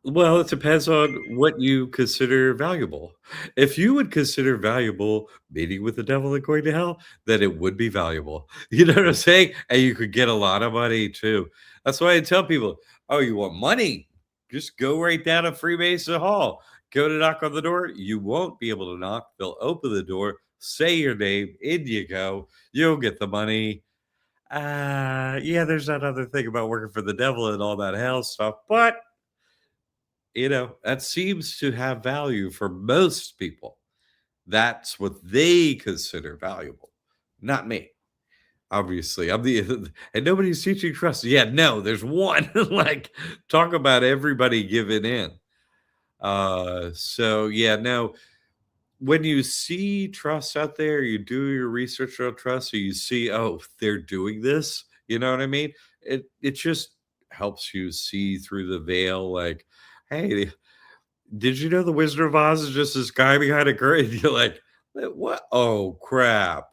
Well, it depends on what you consider valuable. If you would consider valuable meeting with the devil and going to hell, then it would be valuable. You know what I'm saying? And you could get a lot of money too. That's why I tell people, oh, you want money? Just go right down to Freemason Hall. Go to knock on the door. You won't be able to knock. They'll open the door, say your name, in you go. You'll get the money. Yeah, there's that other thing about working for the devil and all that hell stuff, but that seems to have value for most people. That's what they consider valuable, not me. Obviously, I'm the and nobody's teaching trust. Yeah, no, there's one. Like, talk about everybody giving in. So yeah, no. When you see trust out there, you do your research on trust, so you see, oh, they're doing this. You know what I mean? It just helps you see through the veil, like, hey, did you know the Wizard of Oz is just this guy behind a curtain? You're like, what? Oh crap!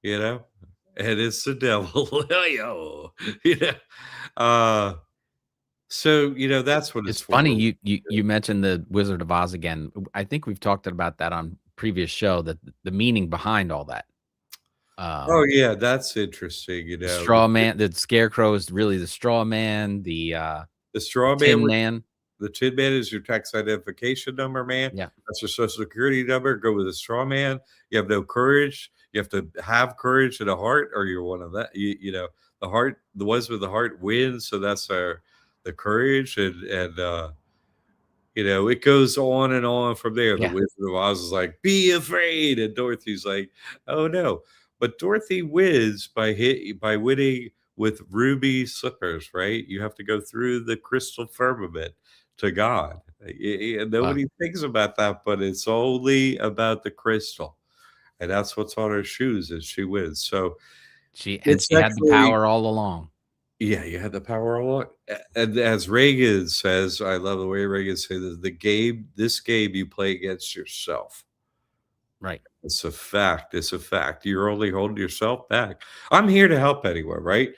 You know, and it's the devil. Yo, you know. So that's what It's it's for. funny you mentioned the Wizard of Oz again. I think we've talked about that on previous show, that the meaning behind all that. Oh yeah, that's interesting. The straw man, the scarecrow is really the straw man. The straw Tin man. Man. The Tin Man is your tax identification number, man. Yeah. That's your social security number. Go with a straw man. You have no courage. You have to have courage and a heart, or you're one of that. The heart, the ones with the heart wins. So that's the courage, and it goes on and on from there. Yeah. The Wizard of Oz is like, be afraid, and Dorothy's like, oh no. But Dorothy wins by winning with ruby slippers, right? You have to go through the crystal firmament to God. And nobody thinks about that, but it's only about the crystal. And that's what's on her shoes, and she wins. So she had the power all along. Yeah, you had the power all along. And as Reagan says, I love the way Reagan says this game you play against yourself. Right. It's a fact. It's a fact. You're only holding yourself back. I'm here to help anyway, right?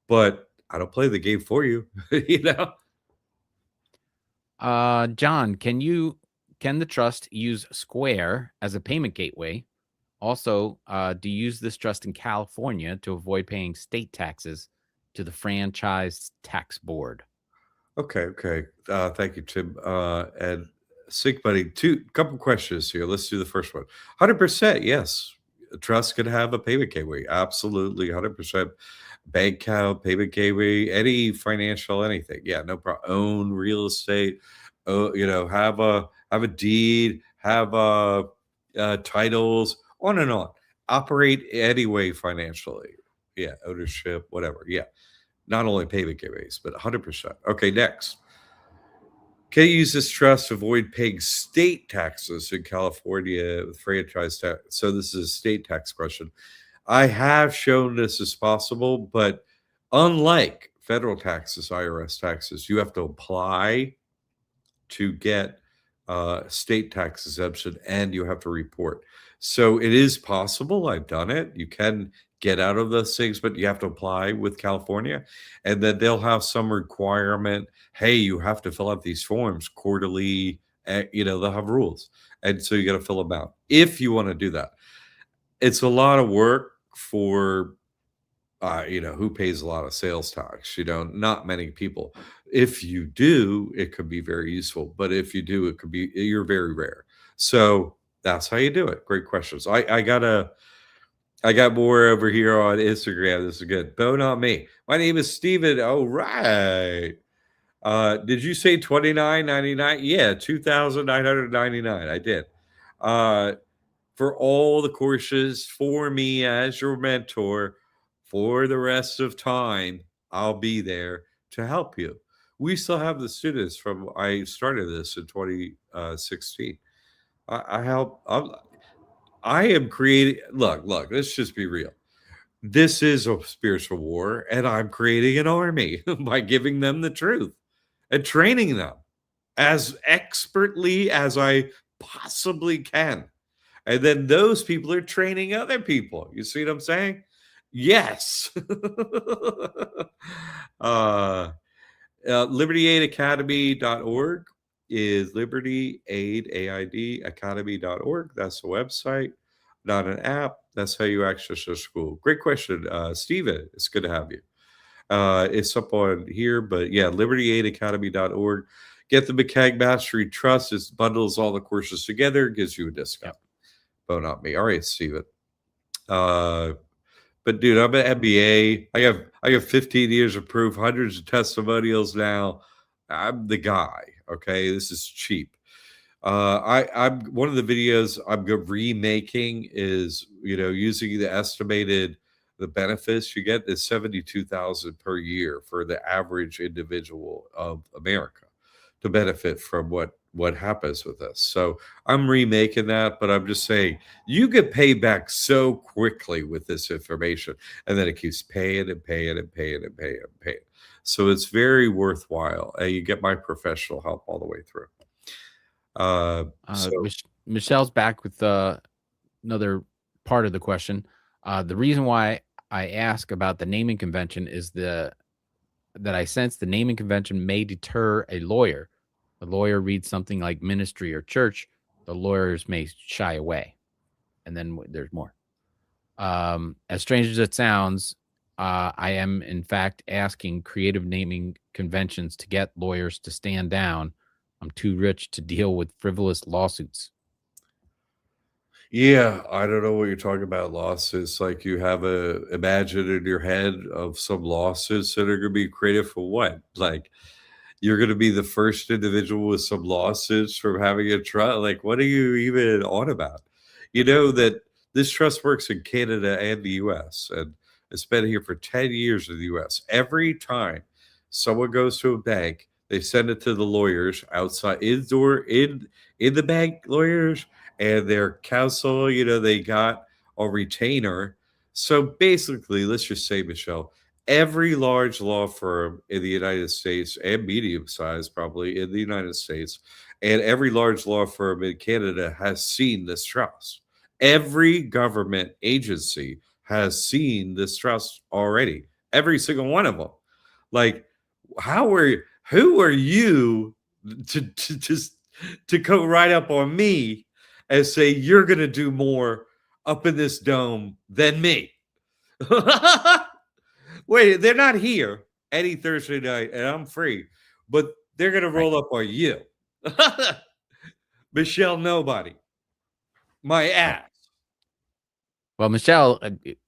But I don't play the game for you, John, can the trust use Square as a payment gateway? Also, do you use this trust in California to avoid paying state taxes to the franchise tax board? Okay. Thank you, Tim. And Sick Buddy, couple questions here. Let's do the first one. 100%, yes. A trust can have a payment gateway. Absolutely, 100%. Bank account, payment gateway, any financial anything. Yeah, no problem. Own real estate. Have a deed, have titles, on and on. Operate any way financially. Yeah, ownership, whatever. Yeah, not only payment gateways, but 100%. Okay, next. Can you use this trust to avoid paying state taxes in California with franchise tax? So this is a state tax question. I have shown this is possible, but unlike federal taxes, IRS taxes, you have to apply to get state tax exemption, and you have to report. So it is possible. I've done it. You can get out of those things, but you have to apply with California, and then they'll have some requirement. Hey, you have to fill out these forms quarterly. They'll have rules, and so you got to fill them out if you want to do that. It's a lot of work for who pays a lot of sales tax. Not many people. If you do, it could be very useful, but if you do, you're very rare. So that's how you do it. Great questions. I got more over here on Instagram. This is good. Bo, not me. My name is Steven. Oh, right. Did you say $29.99? Yeah, $2,999. I did. For all the courses, for me as your mentor for the rest of time. I'll be there to help you. We still have the students from I started this in 2016. I help. I am creating. Look. Let's just be real. This is a spiritual war, and I'm creating an army by giving them the truth and training them as expertly as I possibly can. And then those people are training other people. You see what I'm saying? Yes. uh, libertyaidacademy.org is libertyaid academy.org. That's the website, not an app. That's how you access the school. Great question, Steven. It's good to have you. It's up on here, but yeah, libertyaidacademy.org. Get the McCaig Mastery Trust. It bundles all the courses together, gives you a discount. Yep. Not me. All right, Steven. But dude, I'm an MBA. I have 15 years of proof, hundreds of testimonials now. I'm the guy. Okay, this is cheap. I'm one of the videos I'm remaking is using the estimated the benefits you get is 72,000 per year for the average individual of America to benefit from what happens with this. So I'm remaking that, but I'm just saying you get paid back so quickly with this information, and then it keeps paying and paying and paying and paying and paying. So it's very worthwhile. And you get my professional help all the way through. Michelle's back with another part of the question. The reason why I ask about the naming convention is that I sense the naming convention may deter a lawyer. The lawyer reads something like ministry or church, the lawyers may shy away. And then there's more. As strange as it sounds, I am in fact asking creative naming conventions to get lawyers to stand down. I'm too rich to deal with frivolous lawsuits. Yeah, I don't know what you're talking about. Lawsuits, like you have imagine in your head of some lawsuits that are going to be creative for what? Like you're going to be the first individual with some lawsuits from having a trust. Like, what are you even on about? You know that this trust works in Canada and the U.S. and it's been here for 10 years in the U.S. Every time someone goes to a bank, they send it to the lawyers outside in the bank lawyers and their counsel. They got a retainer. So basically, let's just say, Michelle, every large law firm in the United States and medium size probably in the United States and every large law firm in Canada has seen this trust. Every government agency has seen this trust already. Every single one of them. Like, who are you to come right up on me and say you're going to do more up in this dome than me? Wait, they're not here any Thursday night, and I'm free, but they're going to roll up on you. Michelle, nobody. My ass. Well, Michelle,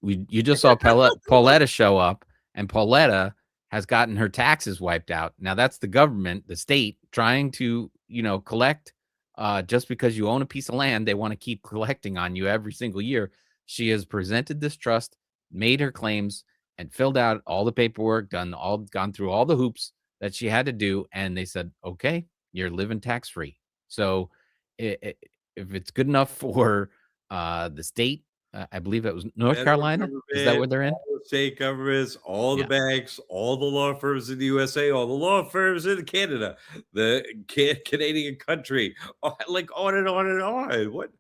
you just saw Pauletta show up, and Pauletta has gotten her taxes wiped out. Now that's the government, the state, trying to, collect. Just because you own a piece of land, they want to keep collecting on you every single year. She has presented this trust, made her claims, and filled out all the paperwork, gone through all the hoops that she had to do, and they said, okay, you're living tax free. So if it's good enough for the state, I believe it was North Carolina. Is that where they're in? All the state governments, all the banks, all the law firms in the USA, all the law firms in Canada, the Canadian country, like on and on and on. What?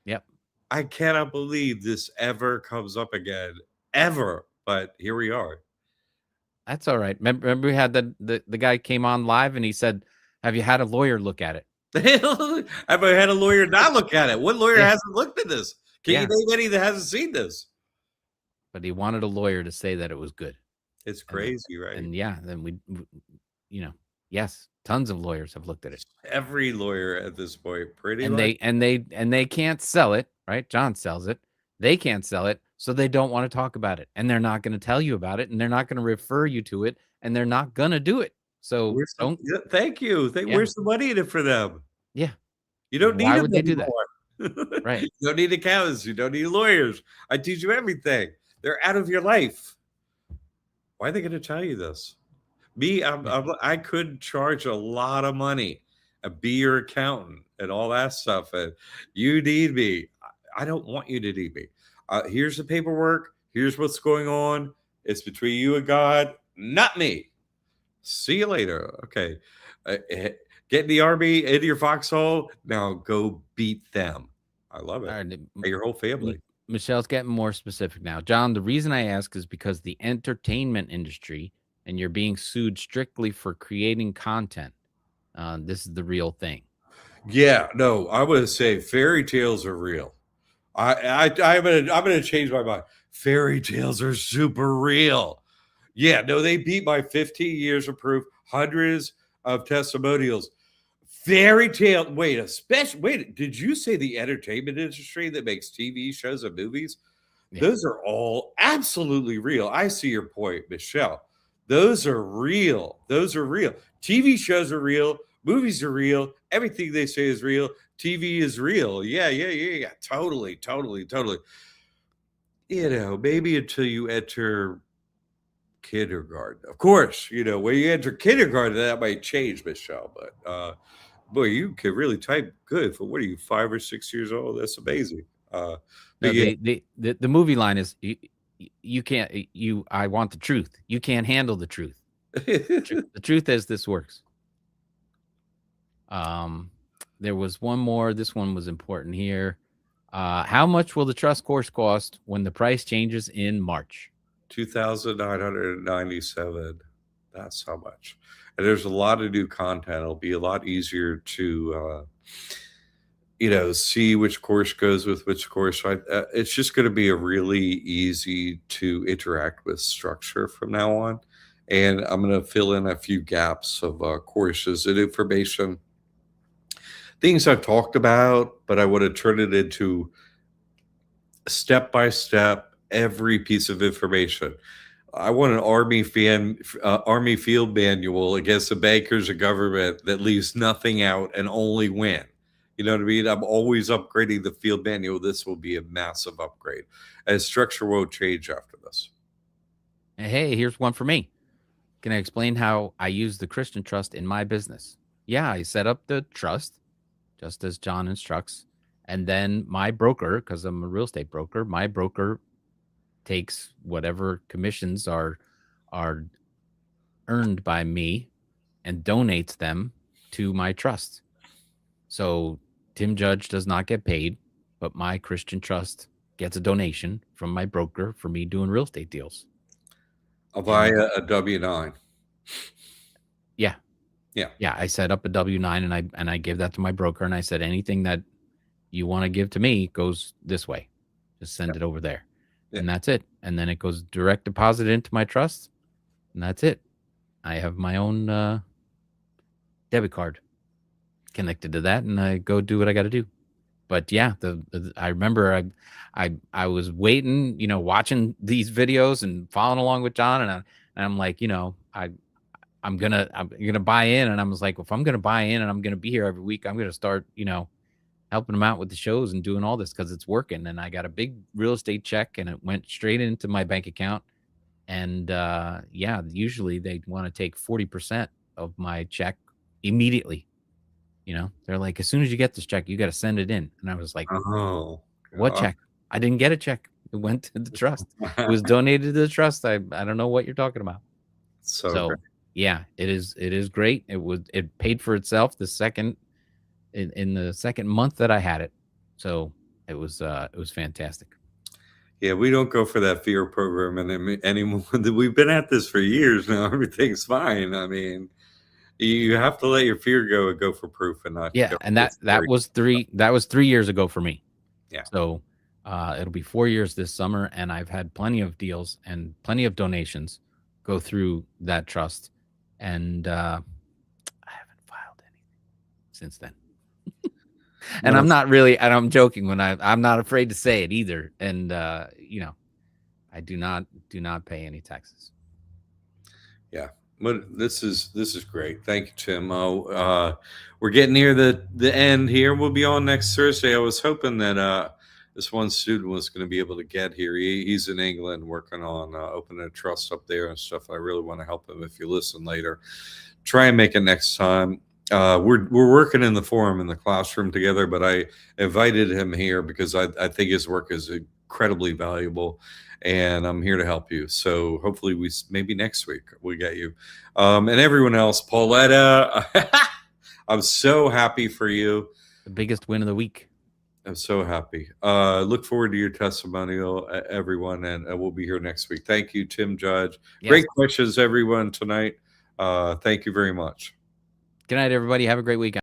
Yep. I cannot believe this ever comes up again, ever. But here we are. That's all right. Remember we had the guy came on live and he said, have you had a lawyer look at it? Have I had a lawyer not look at it? What lawyer hasn't looked at this? Can you name any that hasn't seen this? But he wanted a lawyer to say that it was good. It's crazy, right? And then we yes, tons of lawyers have looked at it. Every lawyer at this point, pretty and much. They can't sell it, right? John sells it. They can't sell it, so they don't want to talk about it, and they're not going to tell you about it, and they're not going to refer you to it, and they're not going to do it. So thank you. Where's the money in it for them? Yeah, you don't need. Why would they do that? Right. You don't need accountants. You don't need lawyers. I teach you everything. They're out of your life. Why are they going to tell you this? Me, I could charge a lot of money and be your accountant and all that stuff. And you need me. I don't want you to need me. Here's the paperwork. Here's what's going on. It's between you and God, not me. See you later. Okay. Get in the army, into your foxhole. Now go beat them. I love it. All right, And your whole family. Michelle's getting more specific now. John, the reason I ask is because the entertainment industry, and you're being sued strictly for creating content. This is the real thing. Yeah, no, I would say fairy tales are real. I'm gonna change my mind. Fairy tales are super real. Yeah, no, they beat my 15 years of proof, hundreds of testimonials. Fairy tale. Wait, did you say the entertainment industry that makes TV shows and movies? Yeah. Those are all absolutely real. I see your point, Michelle. Those are real. Those are real. TV shows are real. Movies are real. Everything they say is real. TV is real. Yeah. Totally. Maybe until you enter kindergarten. Of course, when you enter kindergarten, that might change, Michelle. But boy, you can really type good for what are you, 5 or 6 years old? That's amazing. No, the movie line is you can't. I want the truth. You can't handle the truth. The truth is this works. There was one more. This one was important here. How much will the trust course cost when the price changes in March? $2,997. That's how much. And there's a lot of new content. It'll be a lot easier to, see which course goes with which course. It's just going to be a really easy to interact with structure from now on. And I'm going to fill in a few gaps of courses and information. Things I've talked about, but I want to turn it into step by step, every piece of information. I want an Army field manual against the bankers of government that leaves nothing out and only win. You know what I mean? I'm always upgrading the field manual. This will be a massive upgrade. And structure won't change after this. Hey, here's one for me. Can I explain how I use the Christian trust in my business? Yeah, I set up the trust just as John instructs. And then my broker, because I'm a real estate broker, my broker takes whatever commissions are earned by me and donates them to my trust. So Tim Judge does not get paid, but my Christian trust gets a donation from my broker for me doing real estate deals. Via a W-9. Yeah. I set up a W-9 and I give that to my broker, and I said anything that you want to give to me goes this way. Just send it over there. And that's it. And then it goes direct deposit into my trust, and that's it. I have my own debit card connected to that, and I go do what I got to do. But yeah, I remember I was waiting, watching these videos and following along with John, and I'm like, I'm gonna buy in, and I was like, if I'm gonna buy in and I'm gonna be here every week, I'm gonna start, helping them out with the shows and doing all this because it's working. And I got a big real estate check, and it went straight into my bank account. And usually they want to take 40% of my check immediately. They're like, as soon as you get this check, you got to send it in. And I was like, oh, what check? I didn't get a check. It went to the trust. It was donated to the trust. I don't know what you're talking about. So yeah, it is great. It paid for itself the second in the second month that I had it. So it was fantastic. Yeah, we don't go for that fear program anymore. We've been at this for years now. Everything's fine. I mean, you have to let your fear go and go for proof and not. Yeah, and that was 3 years ago for me. Yeah. So it'll be 4 years this summer, and I've had plenty of deals and plenty of donations go through that trust, and I haven't filed anything since then. And I'm not really, and I'm joking when I'm not afraid to say it either. And I do not pay any taxes. Yeah, but this is great. Thank you, Tim. We're getting near the end here. We'll be on next Thursday. I was hoping that this one student was going to be able to get here. He's in England working on opening a trust up there and stuff. I really want to help him. If you listen later, try and make it next time. We're working in the forum in the classroom together, but I invited him here because I think his work is incredibly valuable, and I'm here to help you. So hopefully maybe next week we get you, and everyone else. Pauletta, I'm so happy for you. The biggest win of the week. I'm so happy. Look forward to your testimonial, everyone, and we'll be here next week. Thank you, Tim Judge. Yes. Great questions, everyone, tonight. Thank you very much. Good night, everybody. Have a great weekend.